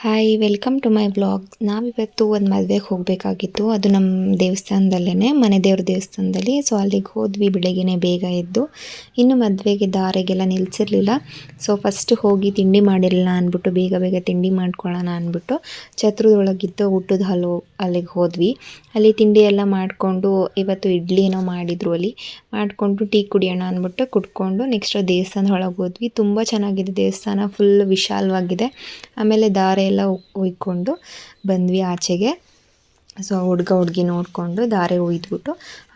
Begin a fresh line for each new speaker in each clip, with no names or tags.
Hi welcome to my vlog. ನಾವಿವತ್ತು ಒಂದು ಮದುವೆಗೆ ಹೋಗಬೇಕಾಗಿತ್ತು. ಅದು ನಮ್ಮ ದೇವಸ್ಥಾನದಲ್ಲೇ, ಮನೆ ದೇವ್ರ ದೇವಸ್ಥಾನದಲ್ಲಿ. ಸೊ ಅಲ್ಲಿಗೆ ಹೋದ್ವಿ ಬೆಳಗ್ಗೆನೇ ಬೇಗ ಎದ್ದು. ಇನ್ನು ಮದುವೆಗೆ ದಾರೆಗೆಲ್ಲ ನಿಲ್ಲಿಸಿರಲಿಲ್ಲ. ಸೊ ಫಸ್ಟ್ ಹೋಗಿ ತಿಂಡಿ ಮಾಡಿರಲಿಲ್ಲ ಅಂದ್ಬಿಟ್ಟು ಬೇಗ ಬೇಗ ತಿಂಡಿ ಮಾಡ್ಕೊಳ್ಳೋಣ ಅಂದ್ಬಿಟ್ಟು ಛತ್ರದೊಳಗಿದ್ದು ಊಟದ ಅಲ್ಲಿಗೆ ಹೋದ್ವಿ. ಅಲ್ಲಿ ತಿಂಡಿ ಎಲ್ಲ ಮಾಡಿಕೊಂಡು, ಇವತ್ತು ಇಡ್ಲಿ ಏನೋ ಮಾಡಿದ್ರು, ಅಲ್ಲಿ ಮಾಡಿಕೊಂಡು ಟೀ ಕುಡಿಯೋಣ ಅಂದ್ಬಿಟ್ಟು ಕುಡ್ಕೊಂಡು ನೆಕ್ಸ್ಟ್ ದೇವಸ್ಥಾನದ ಒಳಗೆ ಹೋದ್ವಿ. ತುಂಬ ಚೆನ್ನಾಗಿದೆ ದೇವಸ್ಥಾನ, ಫುಲ್ ವಿಶಾಲವಾಗಿದೆ. ಆಮೇಲೆ ದಾರೆ ಎಲ್ಲ ಒಯ್ಕೊಂಡು ಬಂದ್ವಿ ಆಚೆಗೆ. ಸೊ ಹುಡುಗ ಹುಡುಗಿ ನೋಡಿಕೊಂಡು ದಾರೆ ಒಯ್ದ್ಬಿಟ್ಟು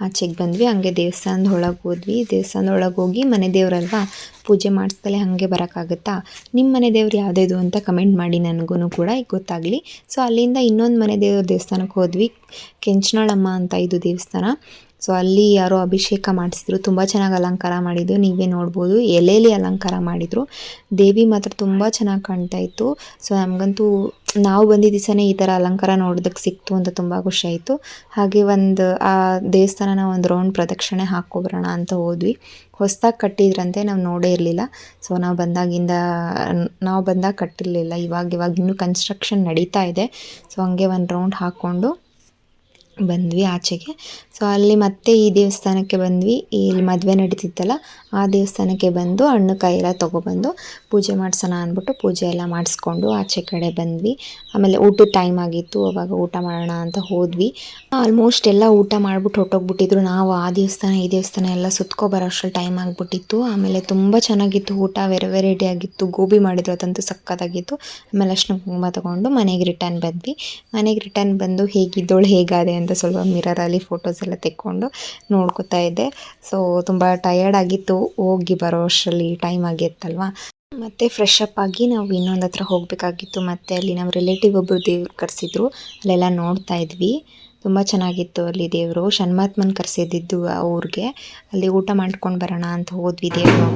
ಆಚೆಗೆ ಬಂದ್ವಿ. ಹಂಗೆ ದೇವಸ್ಥಾನದ ಒಳಗೆ ಹೋದ್ವಿ. ದೇವಸ್ಥಾನದ ಒಳಗೆ ಹೋಗಿ ಮನೆ ದೇವ್ರಲ್ವಾ, ಪೂಜೆ ಮಾಡಿಸ್ದಲೇ ಹಾಗೆ ಬರೋಕ್ಕಾಗುತ್ತಾ? ನಿಮ್ಮ ಮನೆ ದೇವ್ರು ಯಾವುದಿದು ಅಂತ ಕಮೆಂಟ್ ಮಾಡಿ, ನನಗೂ ಕೂಡ ಈಗ ಗೊತ್ತಾಗಲಿ. ಸೊ ಅಲ್ಲಿಂದ ಇನ್ನೊಂದು ಮನೆ ದೇವ್ರ ದೇವಸ್ಥಾನಕ್ಕೆ ಹೋದ್ವಿ. ಕೆಂಚನಾಳಮ್ಮ ಅಂತ ಇದು ದೇವಸ್ಥಾನ. ಸೊ ಅಲ್ಲಿ ಯಾರೋ ಅಭಿಷೇಕ ಮಾಡಿಸಿದ್ರು, ತುಂಬ ಚೆನ್ನಾಗಿ ಅಲಂಕಾರ ಮಾಡಿದ್ದು, ನೀವೇ ನೋಡ್ಬೋದು. ಎಲೆಯಲ್ಲಿ ಅಲಂಕಾರ ಮಾಡಿದರು. ದೇವಿ ಮಾತ್ರ ತುಂಬ ಚೆನ್ನಾಗಿ ಕಾಣ್ತಾ ಇತ್ತು. ಸೊ ನಮಗಂತೂ ನಾವು ಬಂದಿದ್ದ ದಿವಸನೇ ಈ ಥರ ಅಲಂಕಾರ ನೋಡೋದಕ್ಕೆ ಸಿಕ್ತು ಅಂತ ತುಂಬ ಖುಷಿ ಆಯಿತು. ಹಾಗೆ ಆ ದೇವಸ್ಥಾನನ ಒಂದು ರೌಂಡ್ ಪ್ರದಕ್ಷಿಣೆ ಹಾಕ್ಕೊಬರೋಣ ಅಂತ ಹೋದ್ವಿ. ಹೊಸದಾಗಿ ಕಟ್ಟಿದ್ರಂತೆ, ನಾವು ನೋಡೇ ಇರಲಿಲ್ಲ. ಸೊ ನಾವು ಬಂದಾಗ ಕಟ್ಟಿರಲಿಲ್ಲ. ಇವಾಗ ಇನ್ನೂ ಕನ್ಸ್ಟ್ರಕ್ಷನ್ ನಡೀತಾ ಇದೆ. ಸೊ ಹಂಗೆ ಒಂದು ರೌಂಡ್ ಹಾಕ್ಕೊಂಡು ಬಂದ್ವಿ ಆಚೆಗೆ. ಸೊ ಅಲ್ಲಿ ಮತ್ತೆ ಈ ದೇವಸ್ಥಾನಕ್ಕೆ ಬಂದ್ವಿ. ಇಲ್ಲಿ ಮದುವೆ ನಡೀತಿತ್ತಲ್ಲ, ಆ ದೇವಸ್ಥಾನಕ್ಕೆ ಬಂದು ಹಣ್ಣು ಕಾಯಿ ಎಲ್ಲ ತೊಗೊಬಂದು ಪೂಜೆ ಮಾಡಿಸೋಣ ಅಂದ್ಬಿಟ್ಟು ಪೂಜೆ ಎಲ್ಲ ಮಾಡಿಸ್ಕೊಂಡು ಆಚೆ ಕಡೆ ಬಂದ್ವಿ. ಆಮೇಲೆ ಊಟದ ಟೈಮ್ ಆಗಿತ್ತು, ಅವಾಗ ಊಟ ಮಾಡೋಣ ಅಂತ ಹೋದ್ವಿ. ಆಲ್ಮೋಸ್ಟ್ ಎಲ್ಲ ಊಟ ಮಾಡಿಬಿಟ್ಟು ಹೊಟ್ಟೋಗ್ಬಿಟ್ಟಿದ್ರು. ನಾವು ಆ ದೇವಸ್ಥಾನ ಈ ದೇವಸ್ಥಾನ ಎಲ್ಲ ಸುತ್ಕೊಬರೋ ಅಷ್ಟರಲ್ಲಿ ಟೈಮ್ ಆಗಿಬಿಟ್ಟಿತ್ತು. ಆಮೇಲೆ ತುಂಬ ಚೆನ್ನಾಗಿತ್ತು ಊಟ, ವೆರೈಟಿ ಆಗಿತ್ತು. ಗೋಬಿ ಮಾಡಿದ್ರು, ಅದಂತೂ ಸಕ್ಕತ್ತಾಗಿತ್ತು. ಆಮೇಲೆ ಅಷ್ಟನ್ನ ಕುಂಕುಮ ತೊಗೊಂಡು ಮನೆಗೆ ರಿಟರ್ನ್ ಬಂದು ಹೇಗಿದ್ದೋಳು ಹೇಗಾದೆ ಅಂತ ಸ್ವಲ್ಪ ಮಿರರಲ್ಲಿ ಫೋಟೋಸ್ ಎಲ್ಲ ತೆಕ್ಕೊಂಡು ನೋಡ್ಕೊತಾ ಇದ್ದೆ. ಸೊ ತುಂಬ ಟಯರ್ಡ್ ಆಗಿತ್ತು, ಹೋಗಿ ಬರೋ ಅಷ್ಟರಲ್ಲಿ ಟೈಮ್ ಆಗಿತ್ತಲ್ವ. ಮತ್ತು ಫ್ರೆಶ್ ಅಪ್ ಆಗಿ ನಾವು ಇನ್ನೊಂದು ಹತ್ರ ಹೋಗಬೇಕಾಗಿತ್ತು. ಮತ್ತು ಅಲ್ಲಿ ನಮ್ಮ ರಿಲೇಟಿವ್ ಒಬ್ಬರು ದೇವ್ರು ಕರೆಸಿದ್ರು, ಅಲ್ಲೆಲ್ಲ ನೋಡ್ತಾ ಇದ್ವಿ. ತುಂಬ ಚೆನ್ನಾಗಿತ್ತು ಅಲ್ಲಿ ದೇವರು. ಷಣ್ಮಾತ್ಮನ್ ಕರೆಸಿದ್ದು ಆ ಊರಿಗೆ. ಅಲ್ಲಿ ಊಟ ಮಾಡ್ಕೊಂಡು ಬರೋಣ ಅಂತ ಹೋದ್ವಿ ದೇವರು.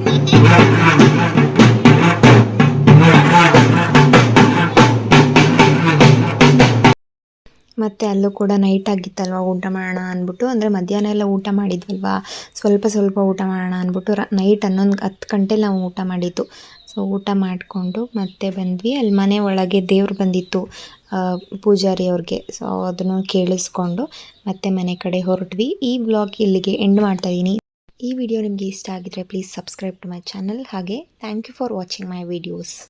ಮತ್ತು ಅಲ್ಲೂ ಕೂಡ ನೈಟ್ ಆಗಿತ್ತಲ್ವ, ಊಟ ಮಾಡೋಣ ಅಂದ್ಬಿಟ್ಟು, ಅಂದರೆ ಮಧ್ಯಾಹ್ನ ಎಲ್ಲ ಊಟ ಮಾಡಿದ್ವಲ್ವ, ಸ್ವಲ್ಪ ಊಟ ಮಾಡೋಣ ಅಂದ್ಬಿಟ್ಟು ನೈಟ್ 10 ಗಂಟೆಲಿ ನಾವು ಊಟ ಮಾಡಿದ್ದು. ಸೊ ಊಟ ಮಾಡಿಕೊಂಡು ಮತ್ತೆ ಬಂದ್ವಿ. ಅಲ್ಲಿ ಮನೆ ಒಳಗೆ ದೇವ್ರು ಬಂದಿತ್ತು, ಪೂಜಾರಿ ಅವ್ರಿಗೆ. ಸೊ ಅದನ್ನು ಕೇಳಿಸ್ಕೊಂಡು ಮತ್ತೆ ಮನೆ ಕಡೆ ಹೊರಟ್ವಿ. ಈ ಬ್ಲಾಗ್ ಇಲ್ಲಿಗೆ ಎಂಡ್ ಮಾಡ್ತಾ ಇದ್ದೀನಿ. ಈ ವಿಡಿಯೋ ನಿಮಗೆ ಇಷ್ಟ ಆಗಿದ್ರೆ please subscribe to my channel. ಹಾಗೆ thank you for watching my videos.